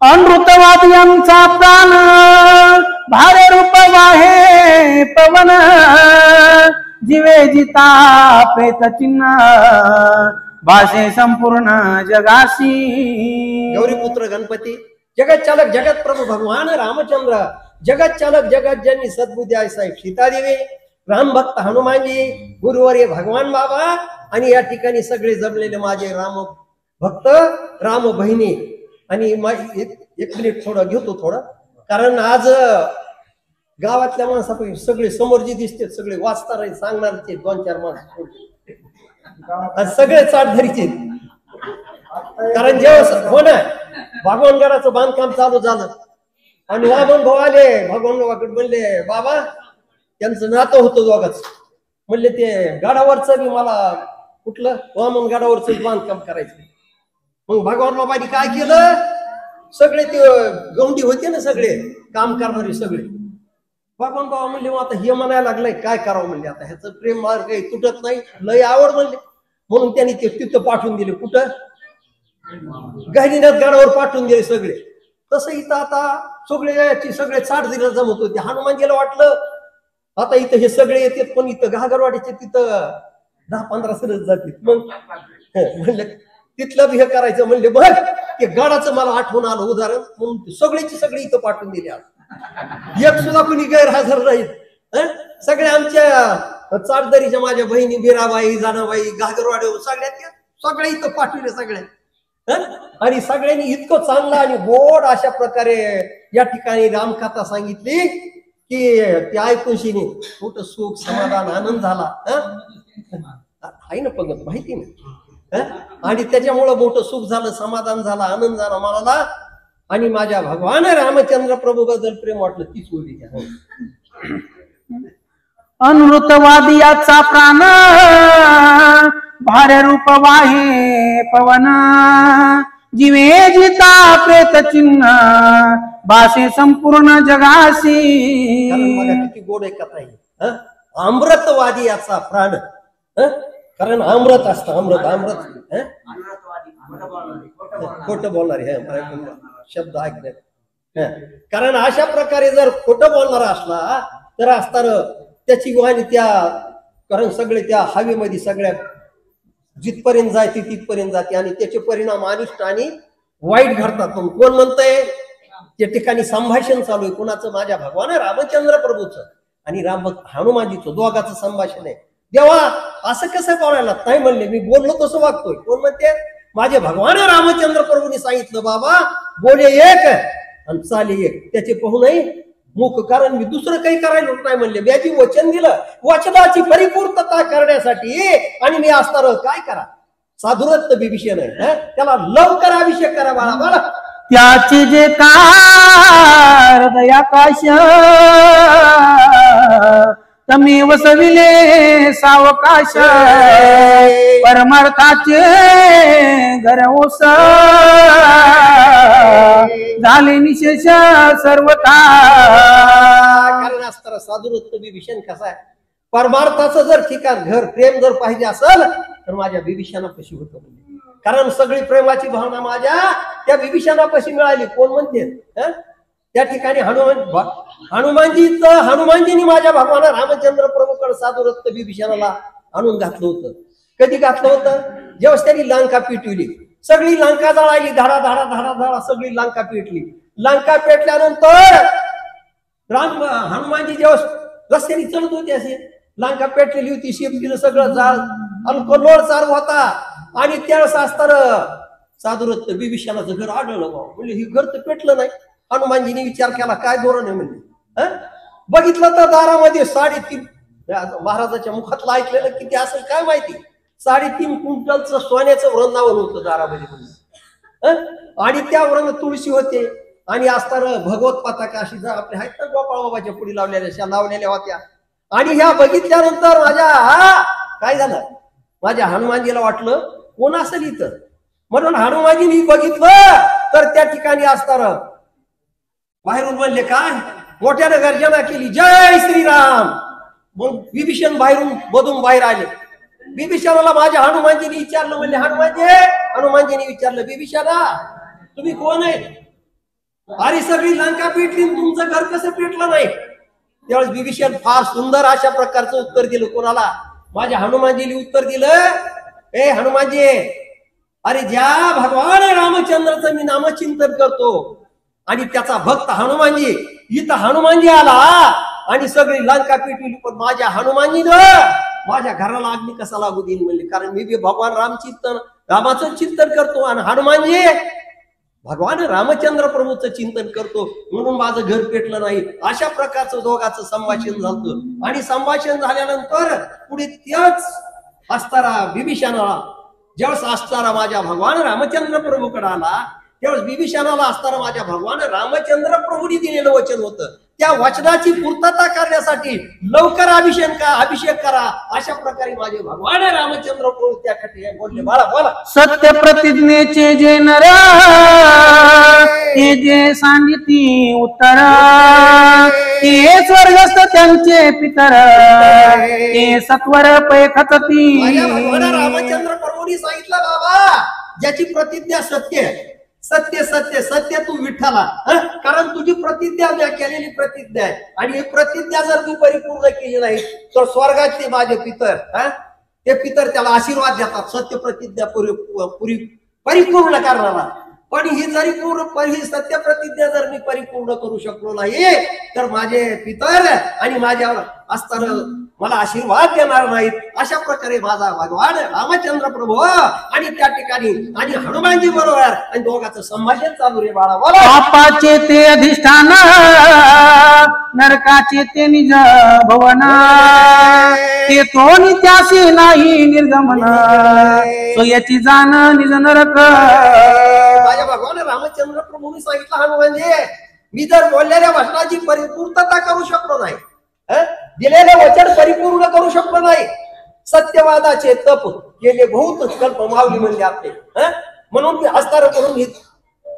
अनृतवादियांचा प्राण भारे रूप वाहे पवन जीवे जिता प्रेत चिन्ह भाषे संपूर्ण जगाशी। गौरीपुत्र गणपती जगत चालक जगत प्रभू भगवान रामचंद्र जगत चालक जगत जननी सद्बुद्धी आई साहेब सीतादेवी राम भक्त हनुमानजी गुरुवर्य भगवान बाबा आणि या ठिकाणी सगळे जमलेले माझे राम भक्त राम बहिणी आणि एक मिनिट थोडं घेतो थोडं, कारण आज गावातल्या माणसापैकी सगळे समोर जे दिसते सगळे वाचणार सांगणारचे दोन चार माणसं सगळे चाटधरीचे, कारण जेव्हा हो ना भगवानगडाचं बांधकाम चालू झालं आणि वामन भाऊ आले भगवान बाबाकडे म्हणले बाबा त्यांचं नातं होतं दोघांच, म्हणले ते गडावरचं बी मला कुठलं वामन गडावरचं बांधकाम करायचं। मग भगवान बाबांनी काय केलं, सगळे ते गौंडी होते ना सगळे काम करणारे सगळे, भगवान बाबा म्हणले मग आता हे म्हणायला लागलंय काय करावं, म्हणले आता ह्याचं प्रेम मार्ग काही तुटत नाही लय आवड म्हणले, म्हणून त्यांनी ते तिथं पाठवून दिले कुठं गहिनीनाथ गडावर पाठवून दिले सगळे। तसं इथं आता सगळे 60 दिवस जमत होते, हनुमानजीला वाटलं आता इथं हे सगळे येतात पण इथं घागरवाडीचे तिथं 10-15 सरस जातील, मग म्हणलं तिथलं हे करायचं, म्हणले बघ ते गडाचं मला आठवण आलं उदाहरण म्हणून सगळ्याची सगळी इथं पाठवून दिली, एक सुद्धा कुणी गैरहजर नाहीत। सगळ्या आमच्या चाटदरीच्या माझ्या बहिणी मीराबाई जानाबाई घागरवाडी सगळ्या इथं पाठवले सगळ्या, आणि सगळ्यांनी इतकं चांगलं आणि गोड अशा प्रकारे या ठिकाणी रामकथा सांगितली की ते ऐकूनशीने मोठं सुख समाधान आनंद झाला आहे ना पंगत माहिती ना, आणि त्याच्यामुळं मोठं सुख झालं समाधान झालं आनंद झाला मला, आणि माझ्या भगवान रामचंद्र प्रभू बद्दल प्रेम वाटलं तीच होती। अनृतवादियाचा प्राण भारे रूप वाहे पवन जीवे जिता प्रेत चिन्ह भाषे संपूर्ण जगाशी। किती गोड एक कथा आहे, अमृतवादी याचा प्राण, कारण अमृत असतं अमृत अमृत खोटं बोलणारे शब्द ऐकले, कारण अशा प्रकारे जर खोटं बोलणारा असला तर असताना त्याची वाणी त्या, कारण सगळे त्या हवेमध्ये सगळ्या जिथपर्यंत जाते तिथपर्यंत जाते आणि त्याचे परिणाम अनिष्ट आणि वाईट घडतात। कोण म्हणतंय त्या ठिकाणी संभाषण चालू आहे कुणाचं, माझ्या भगवान रामचंद्र प्रभूचं आणि राम हनुमानजीचं दोघांचं संभाषण आहे। देवा असं कसं बोलायला नाही म्हणले, मी बोललो तसं वागतोय, कोण म्हणते माझे भगवान रामचंद्र प्रभूंनी सांगितलं बाबा बोले एक आणि चाले एक, त्याचे पाहू नाही मुख, कारण मी दुसरं काही करायला नाही म्हणले, मी आधी वचन दिलं वचनाची परिपूर्तता करण्यासाठी, आणि मी असणार काय करा साधुरत्व विभीषण आहे त्याला लवकर अभिषेक करा बाळा बाळा, त्याचे जे कार दयाकाश तमी वसविले सावकाश परमार्थाचे घरवस झाले निशेष सर्वथा। कारण असताना साधुरत्व विभीषण कसा आहे, परमार्थाचं जर ठिकाण घर प्रेम जर पाहिजे असेल तर माझ्या विभीषणापाशी होतं, कारण सगळी प्रेमाची भावना माझ्या त्या विभीषणापाशी मिळाली। कोण म्हणते त्या ठिकाणी हनुमानजींनी माझ्या भगवान रामचंद्र प्रभूकडे साधुरत्व विभीषणाला आणून घातलं होतं। कधी घातलं होतं, जेव्हा त्यांनी लंका पेटवली, सगळी लंका जळाली, धाडा धाडा धाडा धाडा सगळी लंका पेटली, लंका पेटल्यानंतर हनुमानजी जेव्हा रस्त्याने चलत होते असे, लंका पेटलेली होती, शेपटीनं सगळं जाळ अल्कोलोळ चालू होता, आणि त्यावेळेस असताना साधुरत्व विभीषणाचं घर आढळलं, म्हणजे हे घर तर पेटलं नाही। हनुमानजीने विचार केला काय धोरण आहे म्हणजे, बघितलं तर दारामध्ये 3.5 महाराजाच्या मुखातलं ऐकलेलं किती असेल काय माहिती, 3.5 क्विंटलचं सोन्याचं वृंदावन होतं दारामध्ये म्हणजे, आणि त्या वृंद तुळशी होते, आणि असताना भगवत पताका अशी आपल्या आहेत ना गोपाळ बाबाच्या पुढे लावलेल्या होत्या, आणि ह्या बघितल्यानंतर माझ्या काय झालं, माझ्या हनुमानजीला वाटलं कोण असेल इथं, म्हणून हनुमानजीने बघितलं तर त्या ठिकाणी असताना बाहेरून म्हणले काय मोठ्यानं गर्जना केली जय श्रीराम, मग विभीषण बाहेरून मधून बाहेर आले, विभीषणाला माझ्या हनुमानजीने विचारलं, म्हणले हनुमानजी हनुमानजीने विचारलं, बिभीषणा तुम्ही कोण आहे? अरे सगळी लंका पेटली, तुमचं घर कसं पेटलं नाही? त्यावेळेस बिभीषण फार सुंदर अशा प्रकारचं उत्तर दिलं. कोणाला? माझ्या हनुमानजीने उत्तर दिलं, ए हनुमानजी, अरे ज्या भगवान रामचंद्राचं मी नामचिंतन करतो आणि त्याचा भक्त हनुमानजी, इथं हनुमानजी आला आणि सगळी लंका पेटवली, पण माझ्या हनुमानजीनं माझ्या घराला अग्नी कसा लागू देईल म्हणले, कारण मी बी भगवान रामाचं चिंतन करतो आणि हनुमानजी भगवान रामचंद्र प्रभूचं चिंतन करतो, म्हणून माझं घर पेटलं नाही. अशा प्रकारचं दोघांचं संभाषण झालं आणि संभाषण झाल्यानंतर पुढे त्याच असताना बिभीषणाला, ज्यावेळेस असताना माझ्या भगवान रामचंद्र प्रभूकडे आला, त्यावेळेस बिभीषणाला असताना माझ्या भगवान रामचंद्र प्रभूंनी दिलेलं वचन होतं, त्या वचनाची पूर्तता करण्यासाठी लवकर अभिषेक करा. अशा प्रकारे माझे भगवान रामचंद्र प्रभू त्याकडे बोलले. बाळा बोला. सत्य प्रतिज्ञेचे जे नर ते जे सांगिती उत्तर, ते स्वर्गस्थ त्यांचे पितर, ते सत्वर पैखती. माझ्या भगवान रामचंद्र प्रभूंनी सांगितलं, बाबा ज्याची प्रतिज्ञा सत्य सत्य सत्य सत्य तू विठ्ठला, कारण तुझी प्रतिज्ञा केलेली प्रतिज्ञा आहे आणि ही प्रतिज्ञा जर तू परिपूर्ण केली नाही तर स्वर्गात ते माझे पितर, ते पितर त्याला आशीर्वाद देतात सत्य प्रतिज्ञा परिपूर्ण करणारा. पण ही जरी ही सत्य प्रतिज्ञा जर मी परिपूर्ण करू शकलो नाही तर माझे पितर आणि माझ्यावर असताना मला आशीर्वाद देणार नाहीत. अशा प्रकारे माझा भगवान रामचंद्र प्रभू आणि त्या ठिकाणी आणि हनुमानजी बरोबर आणि दोघांचं संभाषण चालू रे. बाळा बोला. पापाचे ते अधिष्ठान, नरकाचे ते निज भवन, ते तो नित्याशी नाही निर्गमन, सोयाची जाण निज नरक. माझ्या भगवान रामचंद्र प्रभूंनी सांगितलं, हनुमानजी मी जर बोललेल्या वचनाची परिपूर्तता करू शकलो नाही, दिलेले वचन परिपूर्ण करू शकलो नाही, सत्यवादाचे तप केले बहुत कल्प मावली म्हणजे आपले, म्हणून मी हस्तार करून घेत,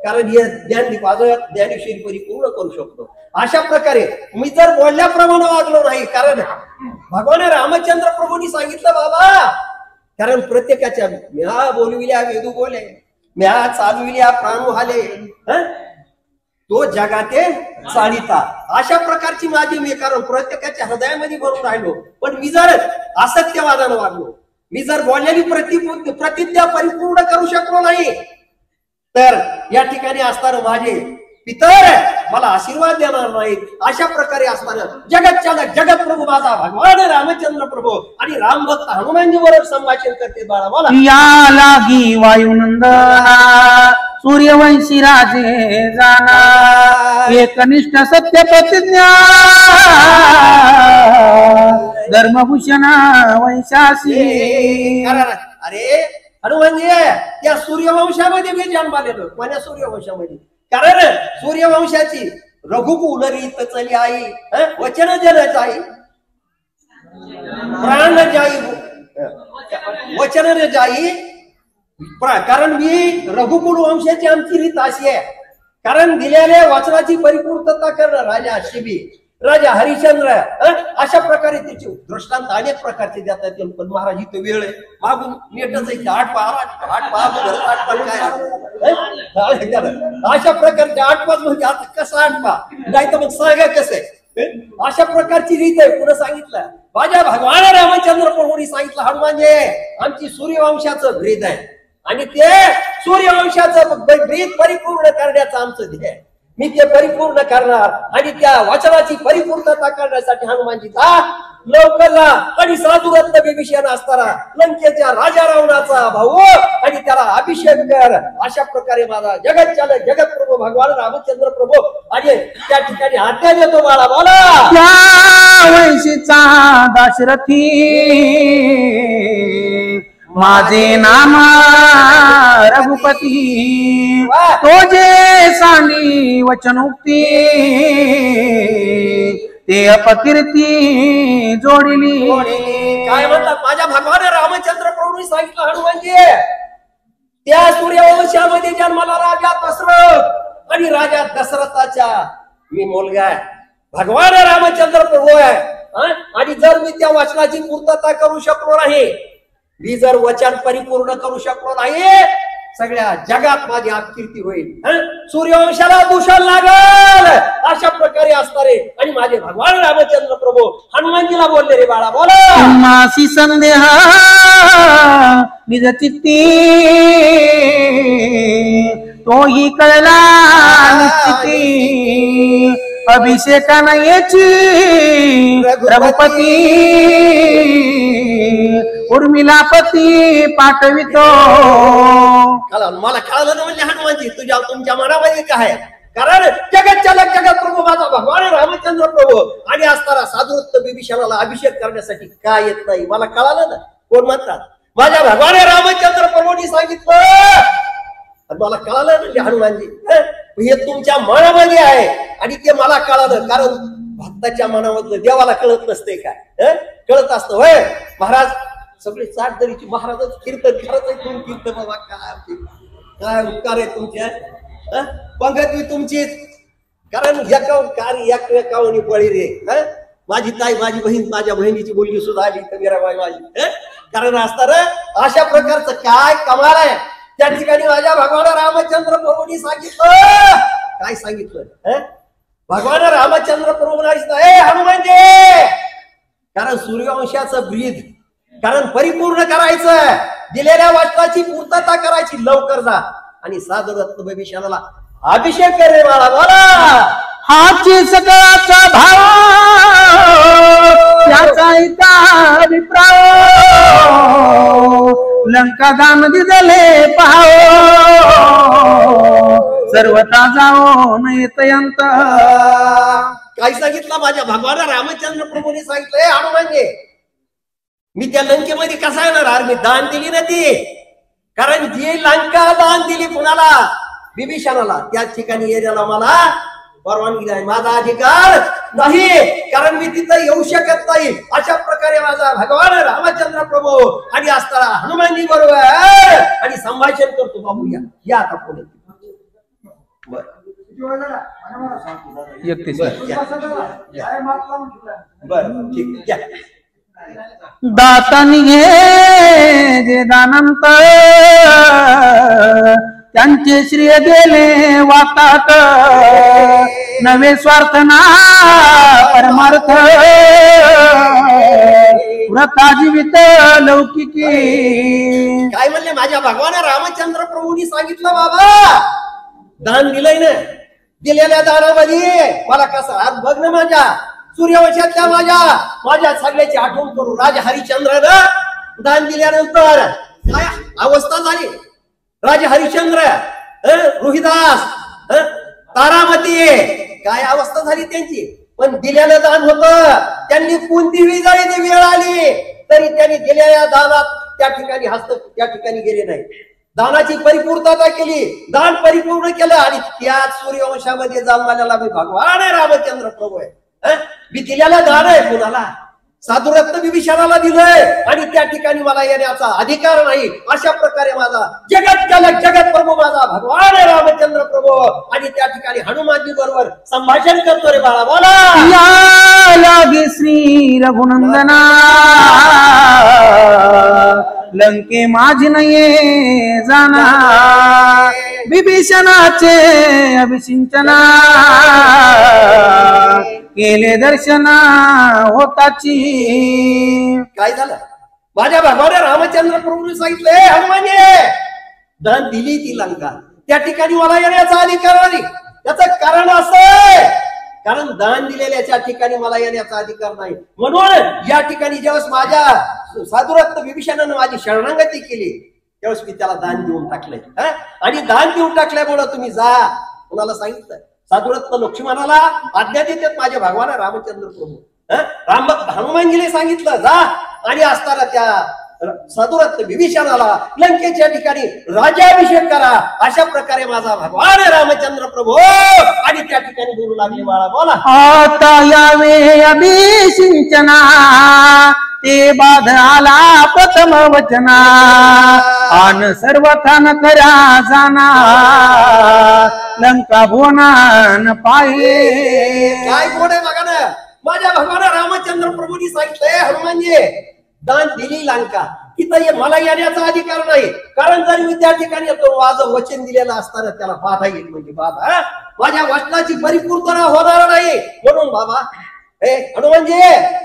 कारण हे ज्ञानेश्वरी परिपूर्ण करू शकतो. अशा प्रकारे मी जर बोलल्याप्रमाणे वागलो नाही, कारण भगवान रामचंद्र प्रभूंनी सांगितलं, बाबा कारण प्रत्येकाच्या म्या बोलविल्या वेदू बोले, म्या चालविल्या प्राणू हाले, तो जगाते चालिता. अशा प्रकारची माझी मी, कारण प्रत्येकाच्या हृदयामध्ये भरून राहिलो, पण मी जर असत्यवादानं वागलो, मी जर बोललेली प्रतिज्ञा परिपूर्ण करू शकलो नाही तर या ठिकाणी असताना माझे पितर मला आशीर्वाद देणार नाहीत. अशा प्रकारे असताना जगत चालक जगत प्रभू माझा भगवान रामचंद्र प्रभू आणि राम भक्त हनुमानजी बरोबर संभाषण करते. बाळा बोला. या लागी वायुनंदना, सूर्यवंशी राजे जाना, एकनिष्ठ सत्य प्रतिज्ञा, धर्मभूषण वंशासी. अरे हनुमानजी त्या सूर्यवंशामध्ये मी जन्मालेलो. कोण्या सूर्यवंशामध्ये? कारण सूर्यवंशाची रघुकुल रीत चली आई, वचन जन जाई प्राण जाई वचन जाई. कारण मी रघुकुल वंशाची आमची रीत अशी आहे, कारण दिलेल्या वचनाची परिपूर्तता करणं राजा शिबी, राजा हरिश्चंद्र, अशा प्रकारे त्याचे दृष्टांत अनेक प्रकारचे देतात येतील. पण महाराज इथं वेळ आहे, मागून नेटच आहे, आठ अशा प्रकारचे 8 पाच म्हणजे आता कसं 8 पा नाही तर मग सांगा कसं आहे. अशा प्रकारची रीत आहे. पुढे सांगितलं माझ्या भगवान रामचंद्र प्रभूंनी सांगितलं, हनुमानजी आमची सूर्यवंशाचं ब्रीद आहे आणि ते सूर्यवंशाचं ब्रीद परिपूर्ण करण्याचं आमचं ध्येय, मी ते परिपूर्ण करणार आणि त्या वचनाची परिपूर्णता करण्यासाठी हनुमानजी जा लवकर जा आणि साधुरत्न बिभीषण असताना लंकेच्या राजा रावणाचा भाऊ आणि त्याला अभिषेक कर. अशा प्रकारे माझा जगत चालक जगत प्रभू भगवान रामचंद्र प्रभू आणि त्या ठिकाणी आज्ञा देतो. बाळा बोला. वंशीचा दाशरथी, माझे नाम रघुपती, तो जे सांगी वचनोक्ती, ते अपकीर्ती जोडिली. काय म्हणतात माझ्या भगवान रामचंद्र प्रभूंनी सांगितलं, हनुमानजी त्या सूर्यवंशामध्ये जन्माला राजा दशरथ आणि राजा दशरथाच्या मी मुलगा आहे, भगवान रामचंद्र प्रभू आहे. आणि जर मी त्या वचनाची पूर्तता करू शकलो नाही, मी जर वचन परिपूर्ण करू शकलो नाही सगळ्या जगात माझी अपकीर्ती होईल, सूर्यवंशाला दूषण लागल, अशा प्रकारे असणारे आणि माझे भगवान रामचंद्र प्रभू हनुमानजीला बोलले, रे बाळा बोला, मासी संदेह निज चित्ती तोही कळला निश्चिती, अभिषेकान याची रघुपती उर्मिलापती पाठवितो. मला कळलं ना म्हणजे हनुमानजी तुमच्या मनामध्ये काय, कारण जगत चालक जगत प्रभू माझा भगवान रामचंद्र प्रभू आणि असताना साधुरत्न बिभीषणाला अभिषेक करण्यासाठी काय येत नाही, मला कळालं ना. कोण म्हणतात, माझ्या भगवान रामचंद्र प्रभूंनी सांगितलं, मला कळालं म्हणजे हनुमानजी हे तुमच्या मनामध्ये आहे आणि ते मला कळालं, कारण भक्ताच्या मनामधलं देवाला कळत नसते काय, कळत असतं होय. महाराज सगळे चाटदरीची महाराजच कीर्तन करत आहे, तुम्ही कीर्तन बाबा काय उपकार आहे तुमचे, पंगत मी तुमचीच, कारण एकावणी बळी रे. माझी ताई माझी बहीण माझ्या बहिणीची मुलगी सुद्धा आली तर मीराबाई माझी, कारण असणार अशा प्रकारचं काय कमाल आहे. त्या ठिकाणी माझ्या भगवान रामचंद्र प्रभूंनी सांगितलं, काय सांगितलं, भगवान रामचंद्र प्रभूंना हनुमानजी, कारण सूर्यवंशाचं ब्रीद कारण परिपूर्ण करायचं, दिलेल्या वाचनाची पूर्तता करायची, लवकर जा आणि साधुरत्न बिभीषणाला अभिषेक करे मला बोला. हाची सगळाचा भाव याचा एका अभिप्राय, लंका दान दिदले पाहो सर्वता जाओ नयतयंत. काय सांगितलं माझ्या भगवान रामचंद्र प्रभूंनी सांगितलंय, हनुमानजी मी त्या लंकेमध्ये कसा येणार, अरे मी दान दिली ना ती, कारण जी लंका दान दिली कुणाला, बिभीषणाला, त्या ठिकाणी येण्याला मला परवानगी नाही, माझा अधिकार नाही, कारण मी तिथं येऊ शकत नाही. अशा प्रकारे माझा भगवान रामचंद्र प्रभू आणि असताना हनुमानजी बरोबर आणि संभाषण करतो. बाबू या आता पुढे बर ठीक आहे. दातानी घे जे दानंत त्यांचे श्रेय गेले वातात, नवे स्वार्थ ना परमार्थ व्रता जीवित लौकिकी. काय म्हणले माझ्या भगवान रामचंद्र प्रभूंनी सांगितलं, बाबा दान दिलंय ना, दिलेल्या दानामध्ये मला कसं आज बघ ना, माझ्या सूर्यवंशातल्या माझ्या सगळ्याची आठवण करू. राजा हरिश्चंद्रानं दान दिल्यानंतर काय अवस्था झाली, राजा हरिश्चंद्र, रोहिदास, तारामती, काय अवस्था झाली त्यांची. पण दिलेलं दान होतं, त्यांनी कोणती वेळ आली तरी त्यांनी दिलेल्या दानात त्या ठिकाणी त्या ठिकाणी गेले नाही, दानाची परिपूर्तता केली, दान परिपूर्ण केलं आणि त्याच सूर्यवंशामध्ये जन्माला मी भगवान रामचंद्र प्रभू आहे. मी दिलेला दान आहे कुणाला, साधुरत्न बिभीषणाला दिलंय आणि त्या ठिकाणी मला येण्याचा अधिकार नाही. अशा प्रकारे माझा जगत चालक जगत प्रभू माझा भगवान रामचंद्र प्रभू आणि त्या ठिकाणी हनुमानजी बरोबर संभाषण करतो, रे बाळा बोला. या लागे श्री रघुनंदना लंके माझी नये जाना, बिभीषणाचे अभिषिंचना केले दर्शना होताची. काय झालं माझ्या भगवान रामचंद्र प्रभूंनी सांगितलंय, हनुमानजी दान दिली ती लंका, त्या ठिकाणी मला येण्याचा अधिकार नाही. त्याचं कारण असं, कारण दान दिलेल्याच्या ठिकाणी मला येण्याचा अधिकार नाही. म्हणून या ठिकाणी ज्यावेळेस माझ्या साधुरत्न बिभीषणानं माझी शरणागती केली त्यावेळेस मी त्याला दान देऊन टाकलंय आणि दान देऊन टाकल्यामुळे तुम्ही जा. कुणाला सांगितलं, साधुरत्न लक्ष्मणाला आज्ञा देतात माझ्या भगवान रामचंद्र प्रभू. हनुमानजीने सांगितलं जा आणि असताना त्या साधुरत्न बिभीषणाला लंकेच्या ठिकाणी राज्याभिषेक करा. अशा प्रकारे माझा भगवान रामचंद्र प्रभू आणि त्या ठिकाणी बोलू लागले, बाळा बोला. आता यावे अभिषिंचना ते बाध आला प्रथम वचना, आन सर्वथान करा जाना लंका भुवनान पाये. काय गोड आहे बघा ना, माझ्या भगवान रामचंद्र प्रभूंनी सांगितलंय, हनुमानजी दान दिली लंका, तिथं मला येण्याचा अधिकार नाही, कारण जर मी त्या ठिकाणी येतो माझं वचन दिलेलं असताना त्याला बाधा येईल, म्हणजे बाधा माझ्या वचनाची परिपूर्तता होणार नाही. म्हणून बाबा हनुमानजी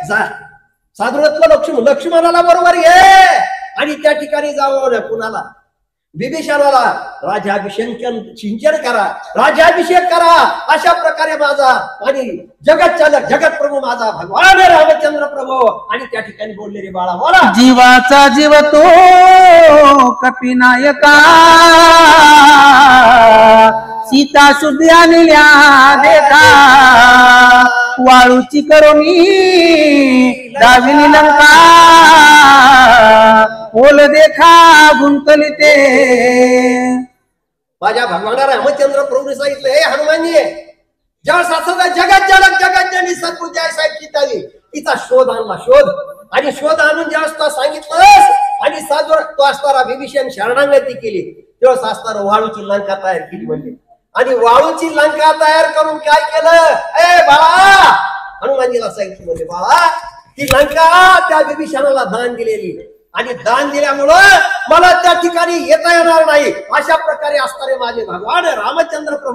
जा, साधुरत्व लक्ष्मणाला बरोबर घे आणि त्या ठिकाणी जावं कुणाला बिभीषणाला राज्याभिषेक करा, राज्याभिषेक करा. अशा प्रकारे माझा आणि जगत चालक जगत प्रभू माझा भगवान रामचंद्र प्रभू आणि त्या ठिकाणी बोलले रे बाळा बोला, जीवाचा जीव तो कपिनायका, सीता शुद्धी आणल्या देखा, वाळूची करोनी दाविनी लंका, ओल देखा गुंतली ते. माझ्या भगवान रामचंद्र प्रभूने सांगितलं, हे हनुमानजी ज्या शास्त्राचा जगत चालक जगत ज्यांनी सद्गुरू साहेब चिताली तिचा शोध आणला, शोध आणि शोध आणून ज्या सांगितलं आणि तो असताना विभीषण शरणागती केली, तेव्हा असताना वाळूची लंका तयार केली म्हणजे, आणि वाळूची लंका तयार करून काय केलं, ए बाळा हनुमानजीला सांगितलं म्हणजे बाळा ती लंका त्या विभीषणाला दान दिलेली आणि दान दिल्यामुळं मला त्या ठिकाणी येता येणार नाही. अशा प्रकारे असणारे माझे भगवान रामचंद्र प्रभू